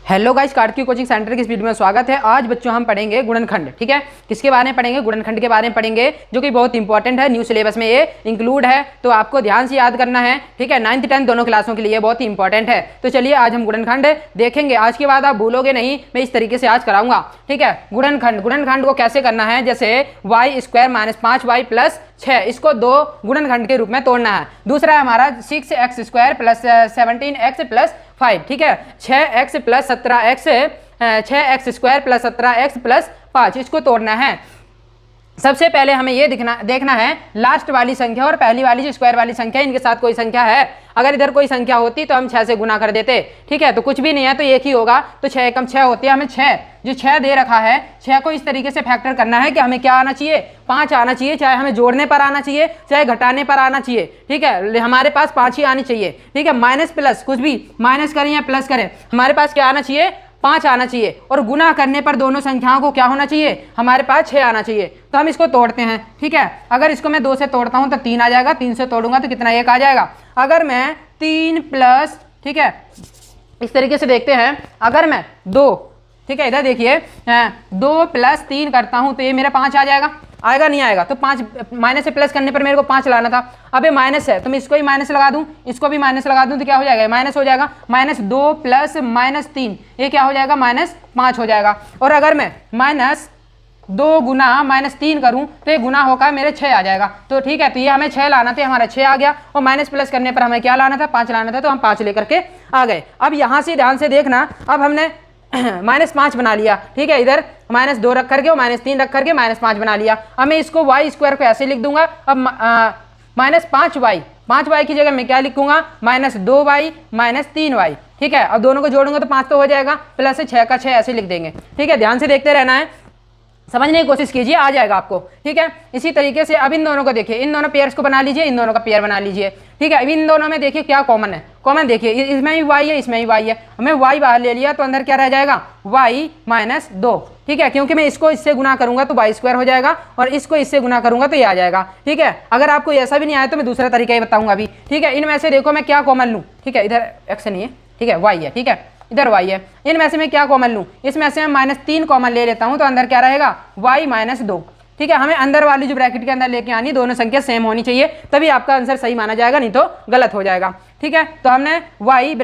Hello guys, Kartik coaching centre की इस video में स्वागत है। आज बच्चों हम पढ़ेंगे गुणनखंड। ठीक है, किसके बारे में पढ़ेंगे? गुणनखंड के बारे में पढ़ेंगे, जो कि बहुत इंपॉर्टेंट है। न्यू सिलेबस में ये इंक्लूड है, तो आपको ध्यान से याद करना है। ठीक है, 9th 10th दोनों क्लासों के लिए बहुत ही इंपॉर्टेंट है। तो चलिए आज हम गुणनखंड देखेंगे। आज के बाद आप भूलोगे नहीं, मैं इस तरीके से आज कराऊंगा। ठीक है, गुणनखंड को कैसे करना है, जैसे y² - 5y + 6, इसको दो गुणनखंड के रूप में तोड़ना है। दूसरा है हमारा 6x² + 17x + 5। ठीक है, 6x + 17x 6x² + 17x + 5, इसको तोड़ना है। सबसे पहले हमें ये देखना है लास्ट वाली संख्या और पहली वाली जो स्क्वायर वाली संख्या, इनके साथ कोई संख्या है। अगर इधर कोई संख्या होती तो हम 6 से गुना कर देते। ठीक है, तो कुछ भी नहीं है तो एक ही होगा, तो 6 एकम 6 होती है। हमें 6 जो 6 दे रखा है, 6 को इस तरीके से फैक्टर करना है कि हमें क्या आना चाहिए, 5 आना चाहिए। चाहे हमें जोड़ने पर आना चाहिए, चाहे घटाने पर आना चाहिए। ठीक है, हमारे पास 5 ही आनी चाहिए। ठीक है, माइनस प्लस कुछ भी माइनस करें या प्लस करें, हमारे पास क्या आना चाहिए, 5 आना चाहिए। और गुना करने पर दोनों संख्याओं को क्या होना चाहिए, हमारे पास 6 आना चाहिए। तो हम इसको तोड़ते हैं। ठीक है, अगर इसको मैं 2 से तोड़ता हूं तो 3 आ जाएगा, 3 से तोड़ूंगा तो कितना, 1 आ जाएगा। अगर मैं 3 प्लस, ठीक है, इस तरीके से देखते हैं, अगर मैं 2, ठीक है, इधर देखिए, 2 + 3 करता हूं तो ये मेरा 5 आ जाएगा। आएगा नहीं आएगा, तो 5 माइनस से प्लस करने पर मेरे को 5 लाना था। अब ये माइनस है तो मैं इसको ही माइनस लगा दूं, इसको भी माइनस लगा दूं, तो क्या हो जाएगा, माइनस हो जाएगा। -2 + -3, ये क्या हो जाएगा, -5 हो जाएगा। और अगर मैं -2 गुना -3 करूं तो ये गुना होकर मेरे 6 आ जाएगा। तो ठीक है, तो ये हमें 6 लाना था, हमारा 6 आ गया। और माइनस प्लस करने पर हमें क्या लाना था, 5 लाना था, तो हम 5 लेकर के आ गए। अब यहाँ से ध्यान से देखना, अब हमने -5 बना लिया। ठीक है, इधर -2 रख करके और -3 रख करके -5 बना लिया। अब मैं इसको y² को ऐसे लिख दूंगा। अब -5y की जगह मैं क्या लिखूंगा, -2y - 3y। ठीक है, अब दोनों को जोड़ूंगा तो 5 तो हो जाएगा, प्लस 6 का 6 ऐसे लिख देंगे। ठीक है, ध्यान से देखते रहना है, समझने की कोशिश कीजिए, आ जाएगा आपको। ठीक है, इसी तरीके से अब इन दोनों को देखिए, इन दोनों पेयर्स को बना लीजिए, इन दोनों का पेयर बना लीजिए। ठीक है, अब इन दोनों में देखिए क्या कॉमन है। कॉमन देखिए, इसमें भी y है, इसमें भी y है। हमें y बाहर ले लिया तो अंदर क्या रह जाएगा, y - 2। ठीक है, क्योंकि मैं इसको इससे गुना करूंगा तो y² हो जाएगा, और इसको इससे गुना करूंगा तो ये आ जाएगा। ठीक है, अगर आपको ऐसा भी नहीं आया तो मैं दूसरा तरीका ही बताऊंगा अभी। ठीक है, इनमें से देखो मैं क्या कॉमन लूँ। ठीक है, इधर x नहीं है, ठीक है, y है। ठीक है, इधर y है। इनमें से मैं क्या कॉमन लूँ, इसमें से मैं -3 कॉमन ले लेता हूँ, तो अंदर क्या रहेगा, y - 2। ठीक है, हमें अंदर वाली जो ब्रैकेट के अंदर लेके आनी, दोनों संख्या सेम होनी चाहिए, तभी आपका आंसर सही माना जाएगा, नहीं तो गलत हो जाएगा। ठीक है, तो हमने y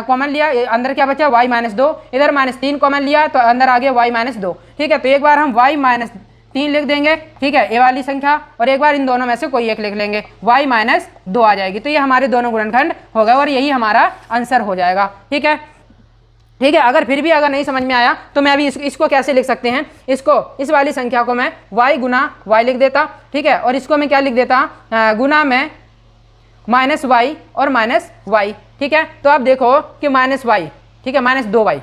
कॉमन लिया, अंदर क्या बचा, y - 2। इधर -3 कॉमन लिया तो अंदर आ गया y - 2। ठीक है, तो एक बार हम y - 3 लिख देंगे। ठीक है, ये वाली संख्या, और एक बार इन दोनों में से कोई एक लिख लेंगे, y - 2 आ जाएगी। तो ये हमारे दोनों गुणनखंड हो गए और यही हमारा आंसर हो जाएगा। ठीक है, ठीक है, अगर फिर भी अगर नहीं समझ में आया तो मैं अभी इसको कैसे लिख सकते हैं, इसको, इस वाली संख्या को मैं y गुना y लिख देता। ठीक है, और इसको मैं क्या लिख देता, गुना में -y और -y। ठीक है, तो अब देखो कि -y, ठीक है, -2y,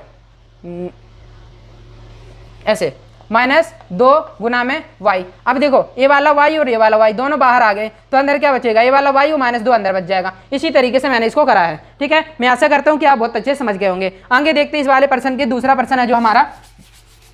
ऐसे -2 गुना में y। अब देखो ये वाला y और ये वाला y दोनों बाहर आ गए, तो अंदर क्या बचेगा, ये वाला y और -2 अंदर बच जाएगा। इसी तरीके से मैंने इसको करा है। ठीक है, मैं आशा करता हूँ कि आप बहुत अच्छे समझ गए होंगे। आगे देखते हैं इस वाले पर्सन के, दूसरा पर्सन है जो हमारा,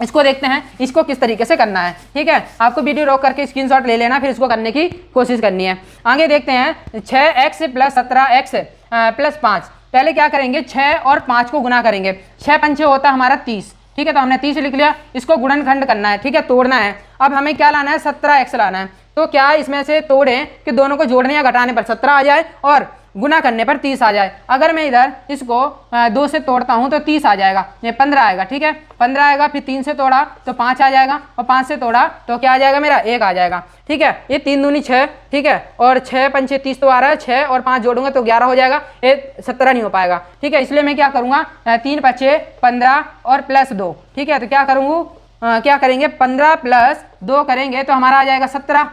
इसको देखते हैं इसको किस तरीके से करना है। ठीक है, आपको वीडियो रोक करके स्क्रीनशॉट ले लेना, फिर इसको करने की कोशिश करनी है। आगे देखते हैं 6x + 17x + 5। पहले क्या करेंगे, 6 और 5 को गुना करेंगे। 6 पंचे होता है हमारा 30। ठीक है, तो हमने 30 लिख लिया, इसको गुणनखंड करना है। ठीक है, तोड़ना है। अब हमें क्या लाना है, 17x लाना है। तो क्या इसमें से तोड़ें कि दोनों को जोड़ने या घटाने पर 17 आ जाए और गुना करने पर 30 आ जाए। अगर मैं इधर इसको 2 से तोड़ता हूं तो 30 आ जाएगा, ये 15 आएगा। ठीक है, 15 आएगा, फिर 3 से तोड़ा तो 5 आ जाएगा, और 5 से तोड़ा तो क्या आ जाएगा, मेरा 1 आ जाएगा। ठीक है, ये 3 दूनी 6। ठीक है, और 6 पंचे 30 तो आ रहा है, 6 और 5 जोड़ूंगा तो 11 हो जाएगा, ये 17 नहीं हो पाएगा। ठीक है, इसलिए मैं क्या करूंगा, 3 पंचे 15 और +2। ठीक है, तो क्या करेंगे, 15 + 2 करेंगे तो हमारा आ जाएगा 17।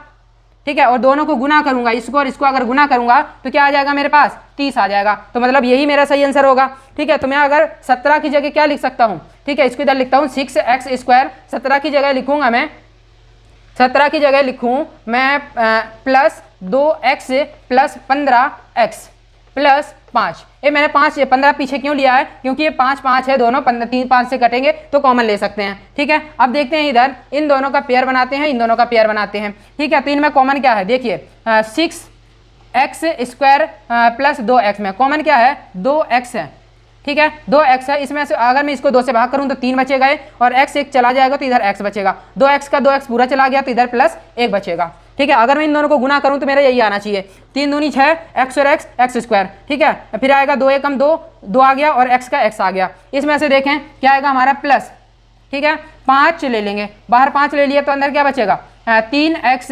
ठीक है, और दोनों को गुना करूंगा, इसको और इसको अगर गुना करूंगा तो क्या आ जाएगा, मेरे पास 30 आ जाएगा। तो मतलब यही मेरा सही आंसर होगा। ठीक है, तो मैं अगर 17 की जगह क्या लिख सकता हूँ, ठीक है, इसको इधर लिखता हूँ 6x²। 17 की जगह लिखूंगा मैं, 17 की जगह लिखूँ मैं +2x + 15x + 5। ये मैंने 15 पीछे क्यों लिया है, क्योंकि ये 5 5 है, दोनों 3 5 से कटेंगे तो कॉमन ले सकते हैं। ठीक है, अब देखते हैं इधर इन दोनों का पेयर बनाते हैं, इन दोनों का पेयर बनाते हैं। ठीक है, तो इनमें कॉमन क्या है, देखिए 6x² + 2x में कॉमन क्या है, 2x है। ठीक है 2x है, इसमें से अगर मैं इसको 2 से भाग करूं तो 3 बचेगा और x एक चला जाएगा तो इधर x बचेगा, 2x का 2x पूरा चला गया तो इधर प्लस 1 बचेगा। ठीक है, अगर मैं इन दोनों को गुना करूं तो मेरा यही आना चाहिए, 3 दूनी 6, x और x एक्स स्क्वायर। ठीक है, फिर आएगा 2 एकम 2, 2 आ गया और x का x आ गया। इसमें से देखें क्या आएगा हमारा प्लस, ठीक है 5 ले लेंगे, बाहर 5 ले लिया तो अंदर क्या बचेगा 3x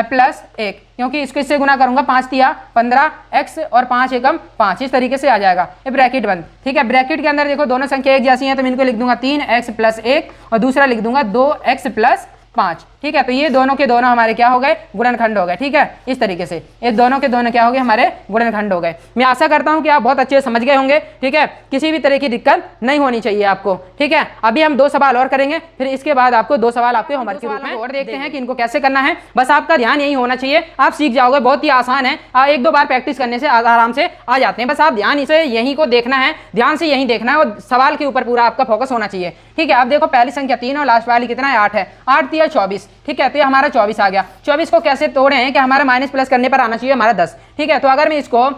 प्लस 1, क्योंकि इसको इससे गुना करूंगा 5 तिया 15x और 5 एकम 5, इस तरीके से आ जाएगा। ये ब्रैकेट बंद। ठीक है, ब्रैकेट के अंदर देखो दोनों संख्या एक जैसी हैं तो मैं इनको लिख दूंगा 3x प्लस 1 और दूसरा लिख दूंगा 2x प्लस 5। ठीक है, तो ये दोनों के दोनों हमारे क्या हो गए गुणनखंड हो गए। ठीक है, इस तरीके से ये दोनों के दोनों क्या हो गए हमारे गुणनखंड हो गए। मैं आशा करता हूं कि आप बहुत अच्छे से समझ गए होंगे। ठीक है, किसी भी तरह की दिक्कत नहीं होनी चाहिए आपको। ठीक है, अभी हम 2 सवाल और करेंगे, फिर इसके बाद आपको 2 सवाल आपके होमवर्क के रूप में और देखते हैं कि इनको कैसे करना है। बस आपका ध्यान यही होना चाहिए, आप सीख जाओगे, बहुत ही आसान है। 1-2 बार प्रैक्टिस करने से आराम से आ जाते हैं। बस आप ध्यान इसे यहीं को देखना है, ध्यान से यहीं देखना है और सवाल के ऊपर पूरा आपका फोकस होना चाहिए। ठीक है, अब देखो पहली संख्या 3 और लास्ट वाली कितना है 8 है, 8 तिया 24। ठीक है, तो ये हमारा 24 आ गया। 24 को कैसे तोड़े हैं कि हमारा माइनस प्लस करने पर आना चाहिए हमारा 10। ठीक है, तो अगर मैं इसको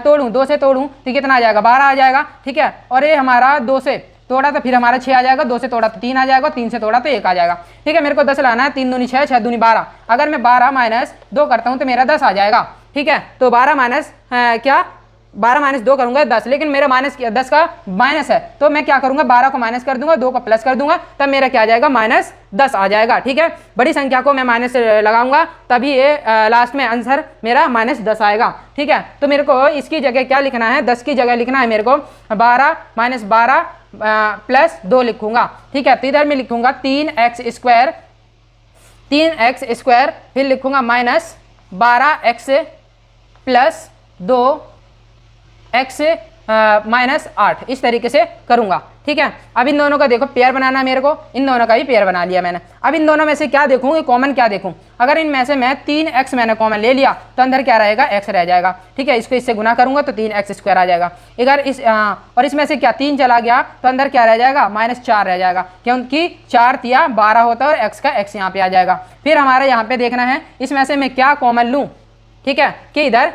तोड़ूं 2 से तोड़ूं तो कितना आ जाएगा 12 आ जाएगा। ठीक है, और ये हमारा 2 से तोड़ा तो फिर हमारा 6 आ जाएगा, 2 से तोड़ा तो 3 आ जाएगा, 3 से तोड़ा तो 1 आ जाएगा। ठीक है, मेरे को 10 लाना है, 3 दूनी 6, 6 दूनी 12। अगर मैं 12 माइनस 2 करता हूं तो मेरा 10 आ जाएगा। ठीक है, तो 12 माइनस क्या 12 माइनस 2 करूंगा 10, लेकिन मेरा माइनस 10 का माइनस है तो मैं क्या करूंगा 12 को माइनस कर दूंगा, 2 को प्लस कर दूंगा, तब मेरा क्या आ जाएगा माइनस 10 आ जाएगा। ठीक है, बड़ी संख्या को मैं माइनस लगाऊंगा तभी ये लास्ट में आंसर मेरा माइनस 10 आएगा। ठीक है, तो मेरे को इसकी जगह क्या लिखना है, 10 की जगह लिखना है मेरे को 12 माइनस 12 प्लस 2 लिखूंगा। ठीक है, तो इधर मैं लिखूंगा 3x स्क्वायर, फिर लिखूंगा minus 12x plus 2x minus 8, इस तरीके से करूंगा। ठीक है, अब इन दोनों का देखो पेयर बनाना है मेरे को, इन दोनों का भी पेयर बना लिया मैंने। अब इन दोनों में से क्या देखूँ कॉमन क्या देखूं, अगर इनमें से मैं 3x मैंने कॉमन ले लिया तो अंदर क्या रहेगा x रह जाएगा। ठीक है, इसको इससे गुना करूंगा तो 3x स्क्वायर आ जाएगा। इधर इस और इसमें से क्या 3 चला गया तो अंदर क्या रह जाएगा माइनस 4 रह जाएगा, क्योंकि 4 तिया 12 होता है और x का x यहाँ पे आ जाएगा। फिर हमारा यहाँ पे देखना है इसमें से मैं क्या कॉमन लूँ। ठीक है, कि इधर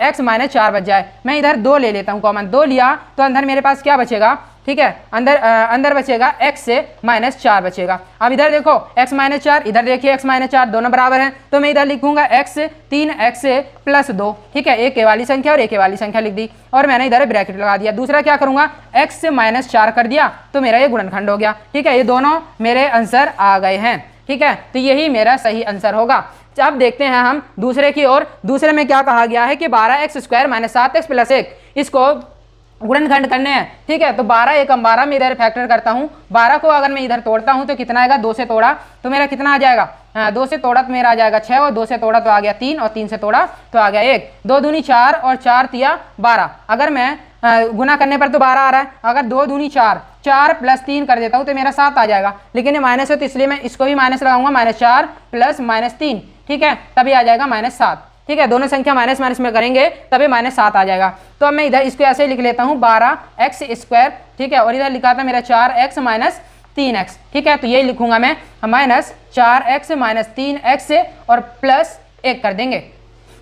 x माइनस 4 बच जाए, मैं इधर 2 ले लेता हूँ कॉमन, 2 लिया तो अंदर मेरे पास क्या बचेगा। ठीक है, अंदर बचेगा x से माइनस 4 बचेगा। अब इधर देखो x माइनस 4, इधर देखिए x माइनस 4, दोनों बराबर हैं तो मैं इधर लिखूंगा x 3x प्लस 2। ठीक है, एक वाली संख्या और एक वाली संख्या लिख दी और मैंने इधर ब्रैकेट लगा दिया। दूसरा क्या करूंगा x से माइनस 4 कर दिया तो मेरा ये गुणनखंड हो गया। ठीक है, ये दोनों मेरे आंसर आ गए हैं। ठीक है, तो यही मेरा सही आंसर होगा। अब देखते हैं हम दूसरे की ओर। दूसरे में क्या कहा गया है कि 12x square minus 7x plus 1 इसको गुणनखंड करने हैं। ठीक है, तो 12 एकम 12 में इधर फैक्टर करता हूँ, 12 को अगर मैं इधर तोड़ता हूँ तो कितना आएगा, 2 से तोड़ा तो मेरा कितना आ जाएगा, 2 से तोड़ा तो मेरा आ जाएगा 6 और 2 से तोड़ा तो आ गया 3 और 3 से तोड़ा तो आ गया 1, 2 दूनी 4 और 4 तिया 12। अगर मैं गुना करने पर तो 12 आ रहा है, अगर 2 दूनी 4, 4 प्लस 3 कर देता हूँ तो मेरा 7 आ जाएगा, लेकिन ये माइनस है तो इसलिए मैं इसको भी माइनस लगाऊंगा, माइनस 4 प्लस माइनस 3। ठीक है, तभी आ जाएगा माइनस 7। ठीक है, दोनों संख्या माइनस माइनस में करेंगे तभी माइनस 7 आ जाएगा। तो अब मैं इधर इसको ऐसे लिख लेता हूँ 12x स्क्वायर। ठीक है, और इधर लिखा था मेरा 4x माइनस 3x। ठीक है, तो यही लिखूंगा मैं माइनस 4x माइनस 3x और प्लस 1 कर देंगे।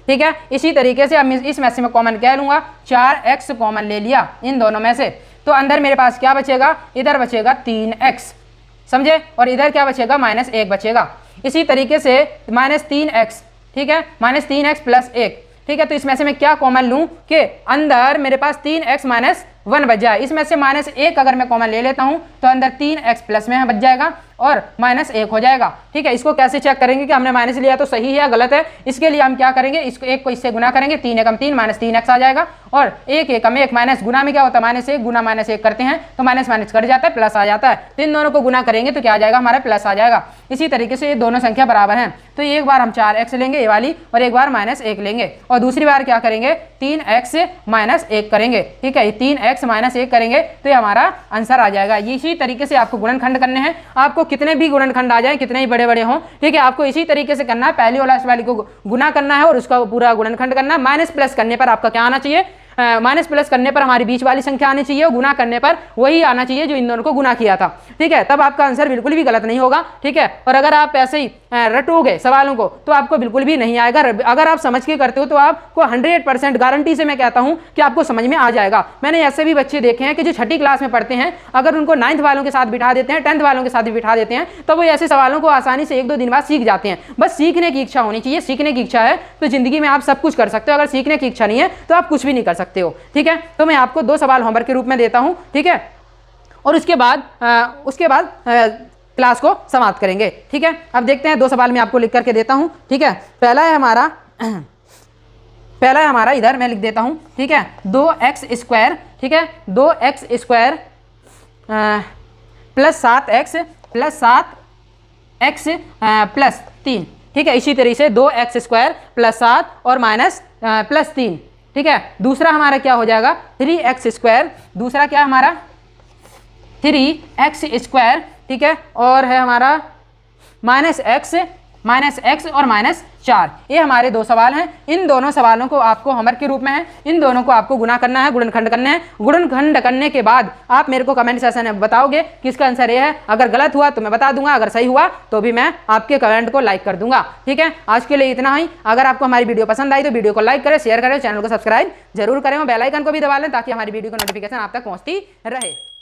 ठीक है, इसी तरीके से अब इस में से मैं कॉमन क्या लूंगा, 4x कॉमन ले लिया इन दोनों में से तो अंदर मेरे पास क्या बचेगा, इधर बचेगा 3x, समझे, और इधर क्या बचेगा माइनस 1 बचेगा। इसी तरीके से माइनस 3x। ठीक है, माइनस 3x प्लस 1। ठीक है, तो इसमें से मैं क्या कॉमन लूं कि अंदर मेरे पास 3x माइनस 1 बच जाए। इसमें से माइनस 1 अगर मैं कॉमन ले लेता हूं तो अंदर 3x प्लस में बच जाएगा और माइनस 1 हो जाएगा। ठीक है, इसको कैसे चेक करेंगे कि हमने माइनस लिया तो सही है या गलत है, इसके लिए हम क्या करेंगे, इसको 1 को इससे गुना करेंगे, 3 एकम 3 माइनस 3x आ जाएगा और 1 एकम 1 माइनस गुना में क्या होता है माइनस 1 गुना माइनस 1 करते हैं तो माइनस माइनस कट जाता है, प्लस आ जाता है। तो इन दोनों को गुना करेंगे तो क्या आ जाएगा हमारा प्लस आ जाएगा। इसी तरीके से ये दोनों संख्या बराबर हैं तो एक बार हम 4x लेंगे ये वाली और एक बार माइनस 1 लेंगे और दूसरी बार क्या करेंगे 3x माइनस 1 करेंगे। ठीक है, 3x माइनस 1 करेंगे तो ये हमारा आंसर आ जाएगा। इसी तरीके से आपको गुणनखंड करने हैं, आपको कितने भी गुणनखंड आ जाए, कितने ही बड़े बड़े हों। ठीक है, आपको इसी तरीके से करना है, पहली और लास्ट वाली को गुना करना है और उसका पूरा गुणनखंड करना है। माइनस प्लस करने पर आपका क्या आना चाहिए, माइनस प्लस करने पर हमारी बीच वाली संख्या आनी चाहिए और गुना करने पर वही आना चाहिए जो इन दोनों को गुना किया था। ठीक है, तब आपका आंसर बिल्कुल भी गलत नहीं होगा। ठीक है, और अगर आप ऐसे ही रटोगे सवालों को तो आपको बिल्कुल भी नहीं आएगा। अगर आप समझ के करते हो तो आपको 100% गारंटी से मैं कहता हूं कि आपको समझ में आ जाएगा। मैंने ऐसे भी बच्चे देखे हैं कि जो छठी क्लास में पढ़ते हैं, अगर उनको 9th वालों के साथ बिठा देते हैं, 10th वालों के साथ भी बिठा देते हैं, तो वो ऐसे सवालों को आसानी से 1-2 दिन बाद सीख जाते हैं। बस सीखने की इच्छा होनी चाहिए। सीखने की इच्छा है तो जिंदगी में आप सब कुछ कर सकते हो। अगर सीखने की इच्छा नहीं है तो आप कुछ भी नहीं कर सकते हो। ठीक है, तो मैं आपको 2 सवाल होमवर्क के रूप में देता हूं। ठीक है, और उसके बाद क्लास को समाप्त करेंगे। ठीक है, अब देखते हैं 2 सवाल मैं आपको लिख करके देता हूं। ठीक है, पहला है हमारा इधर मैं लिख देता हूं। ठीक है, 2x²। ठीक है, 2x² प्लस 7x प्लस 3। ठीक है, इसी तरीके से 2x² प्लस 7 और माइनस प्लस 3। ठीक है, दूसरा हमारा क्या हो जाएगा 3x²। दूसरा क्या हमारा 3x²। ठीक है, और है हमारा माइनस x और -4। ये हमारे 2 सवाल हैं। इन दोनों सवालों को आपको होमवर्क के रूप में है, इन दोनों को आपको गुना करना है, गुणनखंड करना है। गुणनखंड करने के बाद आप मेरे को कमेंट सेक्शन में बताओगे किसका आंसर ये है। अगर गलत हुआ तो मैं बता दूंगा, अगर सही हुआ तो भी मैं आपके कमेंट को लाइक कर दूंगा। ठीक है, आज के लिए इतना ही। अगर आपको हमारी वीडियो पसंद आई तो वीडियो को लाइक करें, शेयर करें, चैनल को सब्सक्राइब जरूर करें और बेल आइकन को भी दबा लें ताकि हमारी वीडियो की नोटिफिकेशन आप तक पहुंचती रहे।